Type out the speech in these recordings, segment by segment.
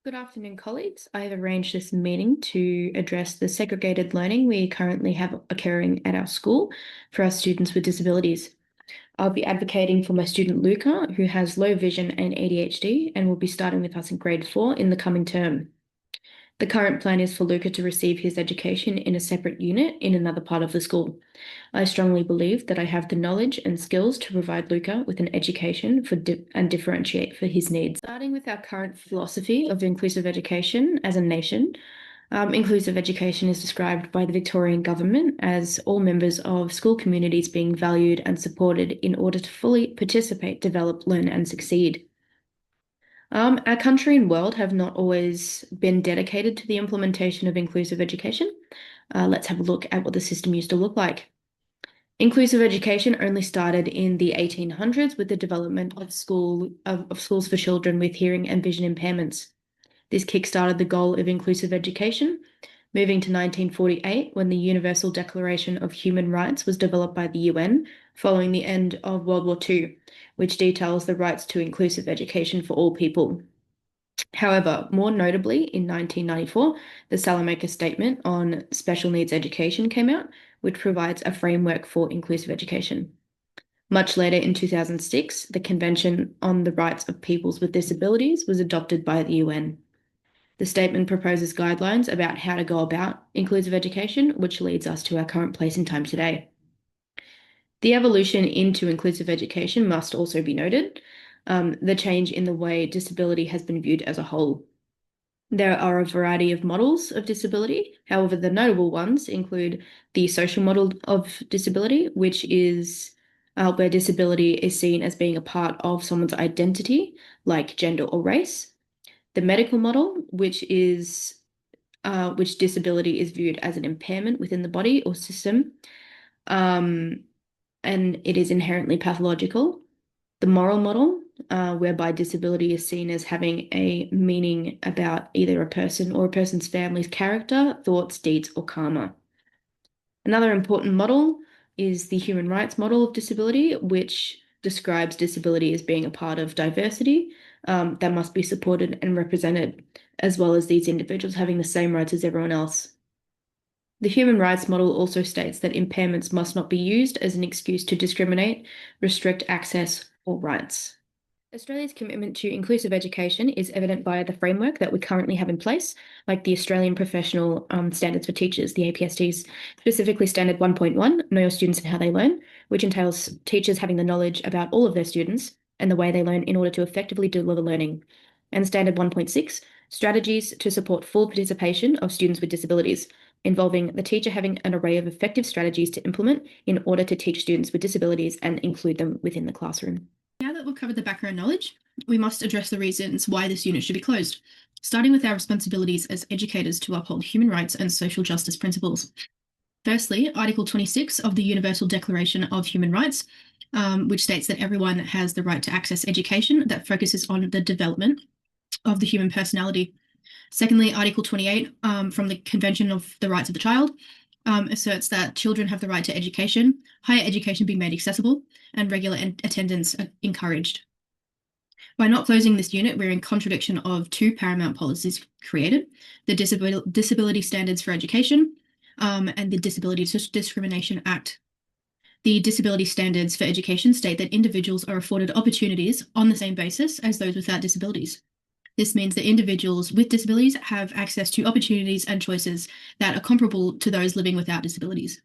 Good afternoon, colleagues. I have arranged this meeting to address the segregated learning we currently have occurring at our school for our students with disabilities. I'll be advocating for my student Luca, who has low vision and ADHD, and will be starting with us in grade 4 in the coming term. The current plan is for Luca to receive his education in a separate unit in another part of the school. I strongly believe that I have the knowledge and skills to provide Luca with an education and differentiate for his needs. Starting with our current philosophy of inclusive education as a nation, inclusive education is described by the Victorian government as all members of school communities being valued and supported in order to fully participate, develop, learn, and succeed. Our country and world have not always been dedicated to the implementation of inclusive education. Let's have a look at what the system used to look like. Inclusive education only started in the 1800s with the development of schools for children with hearing and vision impairments. This kickstarted the goal of inclusive education, moving to 1948 when the Universal Declaration of Human Rights was developed by the UN following the end of World War II, which details the rights to inclusive education for all people. However, more notably, in 1994, the Salamanca Statement on Special Needs Education came out, which provides a framework for inclusive education. Much later in 2006, the Convention on the Rights of Peoples with Disabilities was adopted by the UN. The statement proposes guidelines about how to go about inclusive education, which leads us to our current place in time today. The evolution into inclusive education must also be noted, the change in the way disability has been viewed as a whole. There are a variety of models of disability. However, the notable ones include the social model of disability, which is where disability is seen as being a part of someone's identity, like gender or race. The medical model, which disability is viewed as an impairment within the body or system, and it is inherently pathological. The moral model, whereby disability is seen as having a meaning about either a person or a person's family's character, thoughts, deeds, or karma. Another important model is the human rights model of disability, which describes disability as being a part of diversity that must be supported and represented, as well as these individuals having the same rights as everyone else. The human rights model also states that impairments must not be used as an excuse to discriminate, restrict access, or rights. Australia's commitment to inclusive education is evident via the framework that we currently have in place, like the Australian Professional Standards for Teachers, the APSTs, specifically Standard 1.1, Know Your Students and How They Learn, which entails teachers having the knowledge about all of their students and the way they learn in order to effectively deliver learning. And Standard 1.6, Strategies to support full participation of students with disabilities, involving the teacher having an array of effective strategies to implement in order to teach students with disabilities and include them within the classroom. Now that we've covered the background knowledge, we must address the reasons why this unit should be closed, starting with our responsibilities as educators to uphold human rights and social justice principles. Firstly, Article 26 of the Universal Declaration of Human Rights, which states that everyone has the right to access education that focuses on the development of the human personality. Secondly, Article 28 from the Convention of the Rights of the Child asserts that children have the right to education, higher education being made accessible, and regular attendance encouraged. By not closing this unit, we're in contradiction of two paramount policies created, the Disability Standards for Education and the Disability Discrimination Act. The Disability Standards for Education state that individuals are afforded opportunities on the same basis as those without disabilities. This means that individuals with disabilities have access to opportunities and choices that are comparable to those living without disabilities.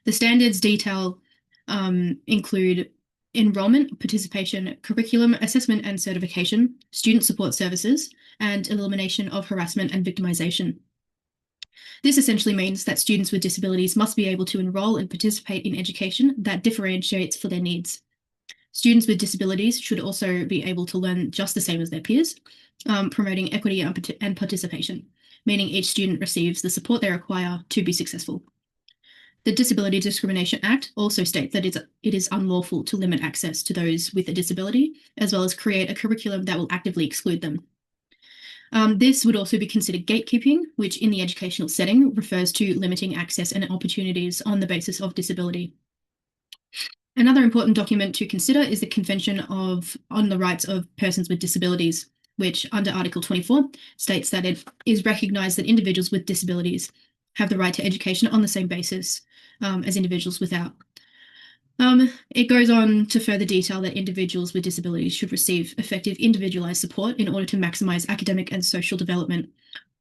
The standards detail include enrollment, participation, curriculum, assessment and certification, student support services, and elimination of harassment and victimization. This essentially means that students with disabilities must be able to enroll and participate in education that differentiates for their needs. Students with disabilities should also be able to learn just the same as their peers, promoting equity and participation, meaning each student receives the support they require to be successful. The Disability Discrimination Act also states that it is unlawful to limit access to those with a disability, as well as create a curriculum that will actively exclude them. This would also be considered gatekeeping, which in the educational setting refers to limiting access and opportunities on the basis of disability. Another important document to consider is the Convention on the Rights of Persons with Disabilities, which under Article 24 states that it is recognised that individuals with disabilities have the right to education on the same basis as individuals without. It goes on to further detail that individuals with disabilities should receive effective individualized support in order to maximize academic and social development,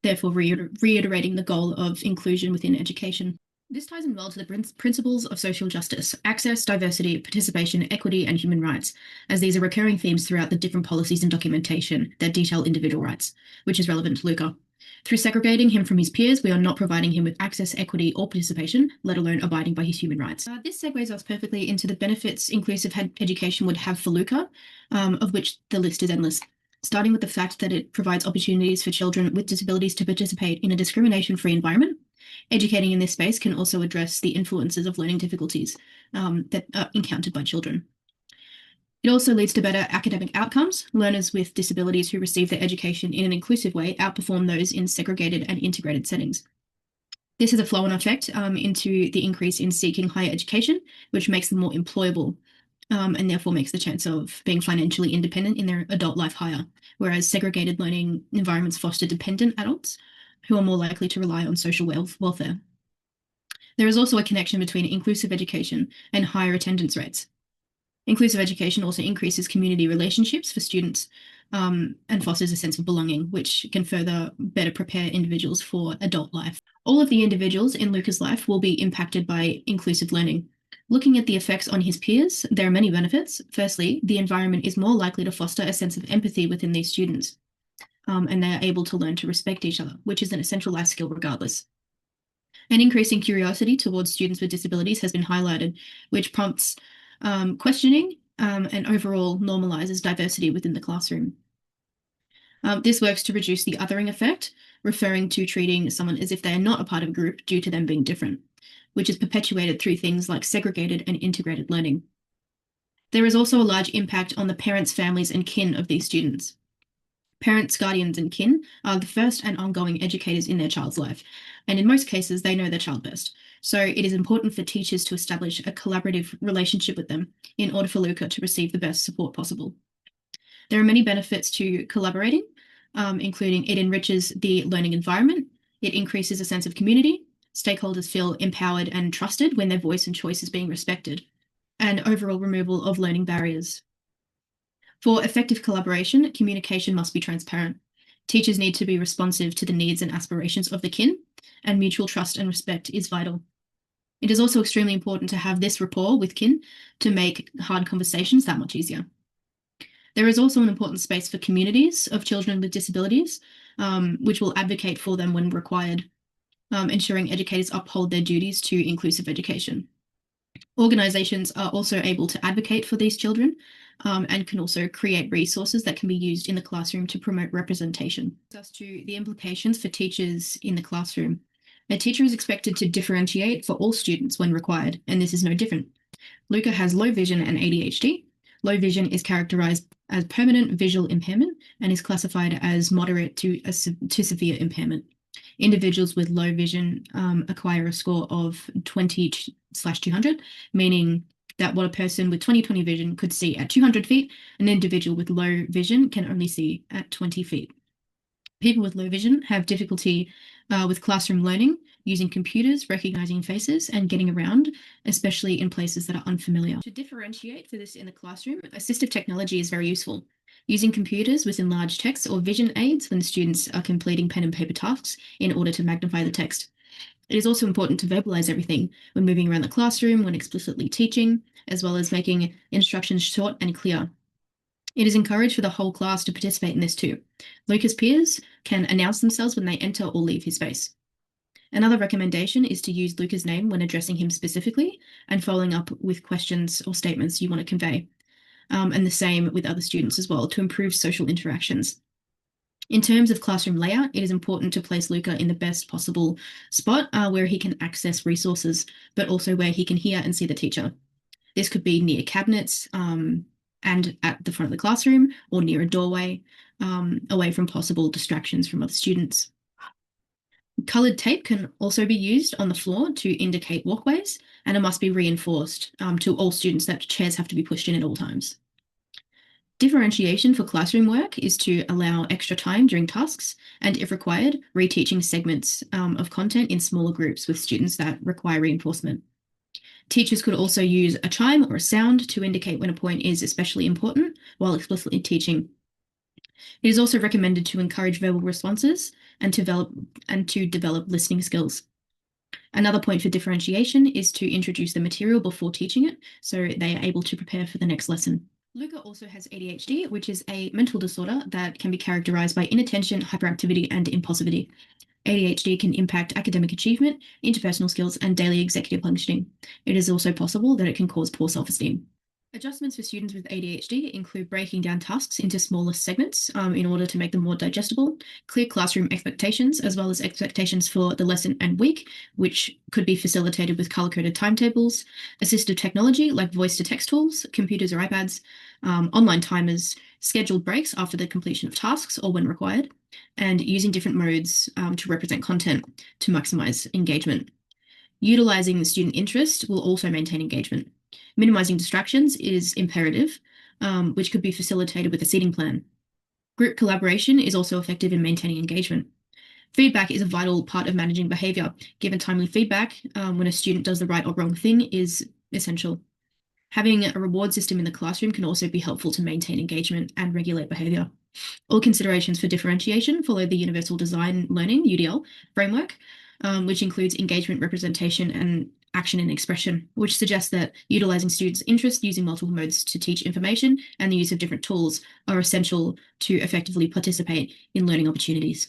therefore reiterating the goal of inclusion within education. This ties in well to the principles of social justice: access, diversity, participation, equity, and human rights, as these are recurring themes throughout the different policies and documentation that detail individual rights, which is relevant to Luca. Through segregating him from his peers, we are not providing him with access, equity, or participation, let alone abiding by his human rights. This segues us perfectly into the benefits inclusive education would have for Luca, of which the list is endless. Starting with the fact that it provides opportunities for children with disabilities to participate in a discrimination-free environment. Educating in this space can also address the influences of learning difficulties that are encountered by children. It also leads to better academic outcomes. Learners with disabilities who receive their education in an inclusive way outperform those in segregated and integrated settings. This has a flow-on effect into the increase in seeking higher education, which makes them more employable and therefore makes the chance of being financially independent in their adult life higher, whereas segregated learning environments foster dependent adults who are more likely to rely on social welfare. There is also a connection between inclusive education and higher attendance rates. Inclusive education also increases community relationships for students and fosters a sense of belonging, which can further better prepare individuals for adult life. All of the individuals in Luca's life will be impacted by inclusive learning. Looking at the effects on his peers, there are many benefits. Firstly, the environment is more likely to foster a sense of empathy within these students, and they are able to learn to respect each other, which is an essential life skill regardless. An increasing curiosity towards students with disabilities has been highlighted, which prompts questioning and overall normalizes diversity within the classroom. This works to reduce the othering effect, referring to treating someone as if they are not a part of a group due to them being different, which is perpetuated through things like segregated and integrated learning. There is also a large impact on the parents, families, and kin of these students. Parents, guardians, and kin are the first and ongoing educators in their child's life, and in most cases, they know their child best. So it is important for teachers to establish a collaborative relationship with them in order for Luca to receive the best support possible. There are many benefits to collaborating, including it enriches the learning environment, it increases a sense of community, stakeholders feel empowered and trusted when their voice and choice is being respected, and overall removal of learning barriers. For effective collaboration, communication must be transparent. Teachers need to be responsive to the needs and aspirations of the kin, and mutual trust and respect is vital. It is also extremely important to have this rapport with kin to make hard conversations that much easier. There is also an important space for communities of children with disabilities, which will advocate for them when required, ensuring educators uphold their duties to inclusive education. Organisations are also able to advocate for these children and can also create resources that can be used in the classroom to promote representation. As to the implications for teachers in the classroom, a teacher is expected to differentiate for all students when required, and this is no different. Luca has low vision and ADHD. Low vision is characterised as permanent visual impairment and is classified as moderate to severe impairment. Individuals with low vision acquire a score of 20/200, meaning that what a person with 20/20 vision could see at 200 feet, an individual with low vision can only see at 20 feet. People with low vision have difficulty with classroom learning, using computers, recognizing faces, and getting around, especially in places that are unfamiliar. To differentiate for this in the classroom, assistive technology is very useful. Using computers with enlarged text or vision aids when students are completing pen and paper tasks in order to magnify the text. It is also important to verbalize everything when moving around the classroom, when explicitly teaching, as well as making instructions short and clear. It is encouraged for the whole class to participate in this too. Luca's peers can announce themselves when they enter or leave his space. Another recommendation is to use Luca's name when addressing him specifically and following up with questions or statements you want to convey. And the same with other students as well to improve social interactions. In terms of classroom layout, it is important to place Luca in the best possible spot where he can access resources, but also where he can hear and see the teacher. This could be near cabinets and at the front of the classroom or near a doorway, away from possible distractions from other students. Coloured tape can also be used on the floor to indicate walkways, and it must be reinforced to all students that chairs have to be pushed in at all times. Differentiation for classroom work is to allow extra time during tasks and, if required, reteaching segments of content in smaller groups with students that require reinforcement. Teachers could also use a chime or a sound to indicate when a point is especially important while explicitly teaching. It is also recommended to encourage verbal responses and to develop listening skills. Another point for differentiation is to introduce the material before teaching it so they are able to prepare for the next lesson. Luca also has ADHD, which is a mental disorder that can be characterized by inattention, hyperactivity, and impulsivity. ADHD can impact academic achievement, interpersonal skills, and daily executive functioning. It is also possible that it can cause poor self-esteem. Adjustments for students with ADHD include breaking down tasks into smaller segments in order to make them more digestible, clear classroom expectations, as well as expectations for the lesson and week, which could be facilitated with color-coded timetables, assistive technology like voice-to-text tools, computers or iPads, online timers, scheduled breaks after the completion of tasks or when required, and using different modes to represent content to maximize engagement. Utilizing the student interest will also maintain engagement. Minimizing distractions is imperative, which could be facilitated with a seating plan. Group collaboration is also effective in maintaining engagement. Feedback is a vital part of managing behavior. Given timely feedback when a student does the right or wrong thing is essential. Having a reward system in the classroom can also be helpful to maintain engagement and regulate behavior. All considerations for differentiation follow the Universal Design Learning, UDL, framework, which includes engagement, representation, and action and expression, which suggests that utilizing students' interest using multiple modes to teach information and the use of different tools are essential to effectively participate in learning opportunities.